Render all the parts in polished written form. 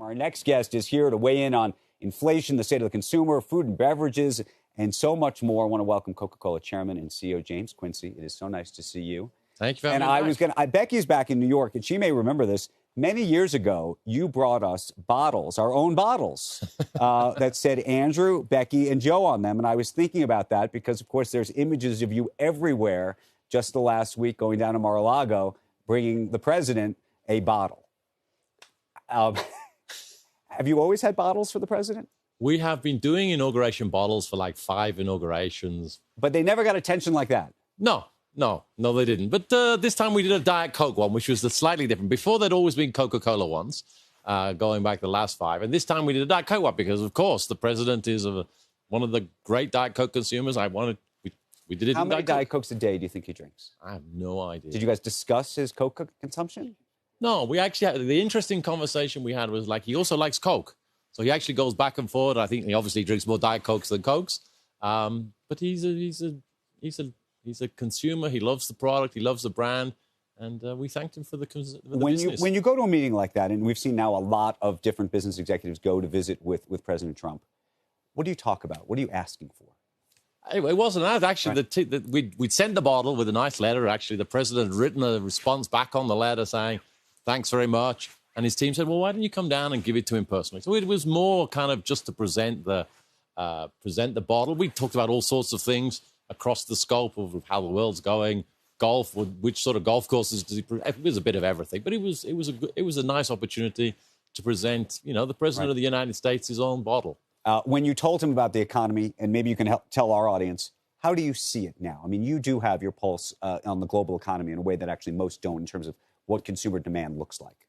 Our next guest is here to weigh in on inflation, the state of the consumer, food and beverages, and so much more. I want to welcome Coca-Cola Chairman and CEO James Quincey. It is so nice to see you. Thank you very much. Becky's back in New York, and she may remember this. Many years ago, you brought us bottles, our own bottles, that said Andrew, Becky, and Joe on them. And I was thinking about that because, of course, there's images of you everywhere just the last week going down to Mar-a-Lago, bringing the president a bottle. Have you always had bottles for the president? We have been doing inauguration bottles for like 5 inaugurations. But they never got attention like that. No, they didn't. But this time we did a Diet Coke one, which was slightly different. Before, there'd always been Coca-Cola ones, going back the last 5. And this time we did a Diet Coke one because, of course, the president is one of the great Diet Coke consumers. We did it. How many Diet Cokes a day do you think he drinks? I have no idea. Did you guys discuss his Coke consumption? No, we actually had the interesting conversation we had was like he also likes Coke. So he actually goes back and forth. I think he obviously drinks more Diet Cokes than Cokes. But he's a consumer. He loves the product. He loves the brand. And we thanked him for the business. When you go to a meeting like that, and we've seen now a lot of different business executives go to visit with President Trump, what do you talk about? What are you asking for? It wasn't that. Actually, right. We'd sent the bottle with a nice letter. Actually, the president had written a response back on the letter saying, thanks very much. And his team said, well, why don't you come down and give it to him personally? So it was more kind of just to present the bottle. We talked about all sorts of things across the scope of how the world's going, golf, which sort of golf courses does he it was a bit of everything. But it was a nice opportunity to present, the president of the United States his own bottle. When you told him about the economy, and maybe you can tell our audience, how do you see it now? I mean, you do have your pulse on the global economy in a way that actually most don't in terms of what consumer demand looks like.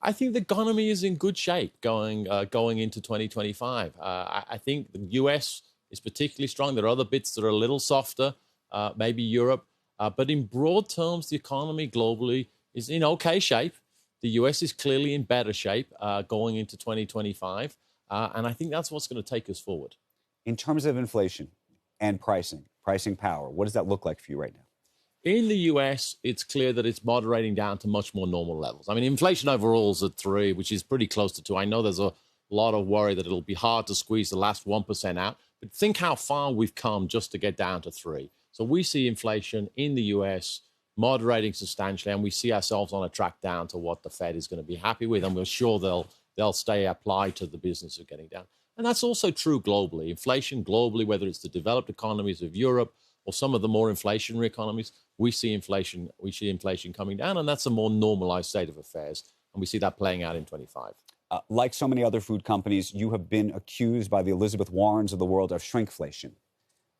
I think the economy is in good shape going into 2025. I think the U.S. is particularly strong. There are other bits that are a little softer, maybe Europe. But in broad terms, the economy globally is in okay shape. The U.S. is clearly in better shape going into 2025. And I think that's what's going to take us forward. In terms of inflation and pricing power, what does that look like for you right now? In the U.S., it's clear that it's moderating down to much more normal levels. I mean, inflation overall is at 3, which is pretty close to 2. I know there's a lot of worry that it'll be hard to squeeze the last 1% out, but think how far we've come just to get down to 3. So we see inflation in the U.S. moderating substantially, and we see ourselves on a track down to what the Fed is going to be happy with, and we're sure they'll stay applied to the business of getting down. And that's also true globally. Inflation globally, whether it's the developed economies of Europe or some of the more inflationary economies, we see inflation coming down, and that's a more normalized state of affairs, and we see that playing out in 25. Like so many other food companies, you have been accused by the Elizabeth Warrens of the world of shrinkflation.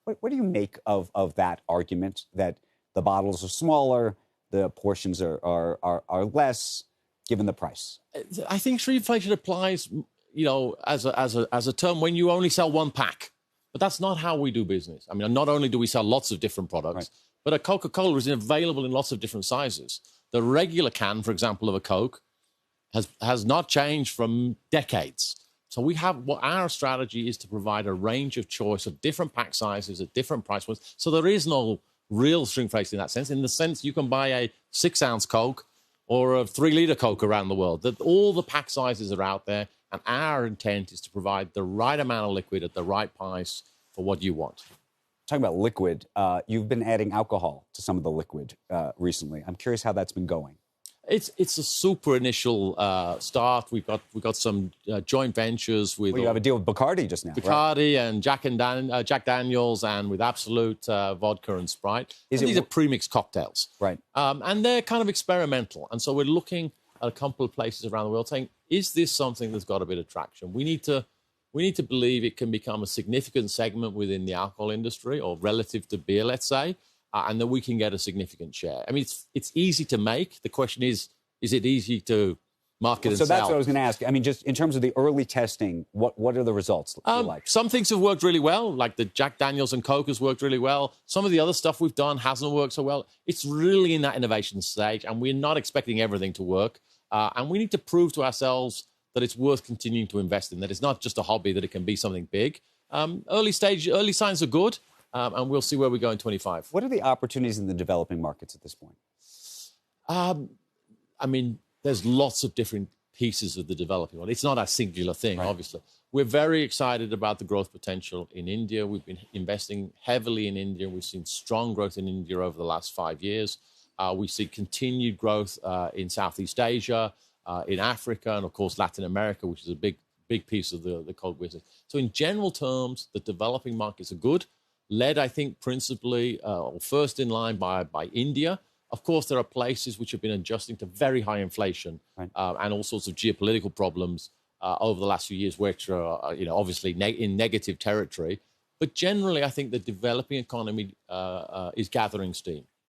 What do you make of that argument that the bottles are smaller, the portions are less, given the price? I think shrinkflation applies, as a term when you only sell one pack. But that's not how we do business. I mean, not only do we sell lots of different products, but a Coca-Cola is available in lots of different sizes. The regular can, for example, of a Coke has not changed from decades. So our strategy is to provide a range of choice of different pack sizes at different price points. So there is no real shrinkflation in that sense. In the sense you can buy a 6-ounce Coke or a 3-liter Coke around the world. That all the pack sizes are out there. And our intent is to provide the right amount of liquid at the right price for what you want. Talking about liquid, you've been adding alcohol to some of the liquid recently. I'm curious how that's been going. It's a super initial start. We've got some joint ventures with. Well, you have a deal with Bacardi just now. Bacardi and Jack Daniels, and with Absolute vodka and Sprite. These are premixed cocktails, right? And they're kind of experimental. And so we're looking at a couple of places around the world, saying, is this something that's got a bit of traction? We need to believe it can become a significant segment within the alcohol industry, or relative to beer, let's say. And that we can get a significant share. I mean, it's easy to make. The question is it easy to market and sell? So that's what I was going to ask. I mean, just in terms of the early testing, what are the results like? Some things have worked really well, like the Jack Daniels and Coke has worked really well. Some of the other stuff we've done hasn't worked so well. It's really in that innovation stage, and we're not expecting everything to work. And we need to prove to ourselves that it's worth continuing to invest in, that it's not just a hobby, that it can be something big. Early signs are good. And we'll see where we go in 25. What are the opportunities in the developing markets at this point? I mean, there's lots of different pieces of the developing world. It's not a singular thing, obviously. We're very excited about the growth potential in India. We've been investing heavily in India. We've seen strong growth in India over the last 5 years. We see continued growth in Southeast Asia, in Africa, and of course Latin America, which is a big piece of the Coke business. So in general terms, the developing markets are good, led, I think, principally or first in line by India. Of course, there are places which have been adjusting to very high inflation and all sorts of geopolitical problems over the last few years, which are obviously in negative territory. But generally, I think the developing economy is gathering steam.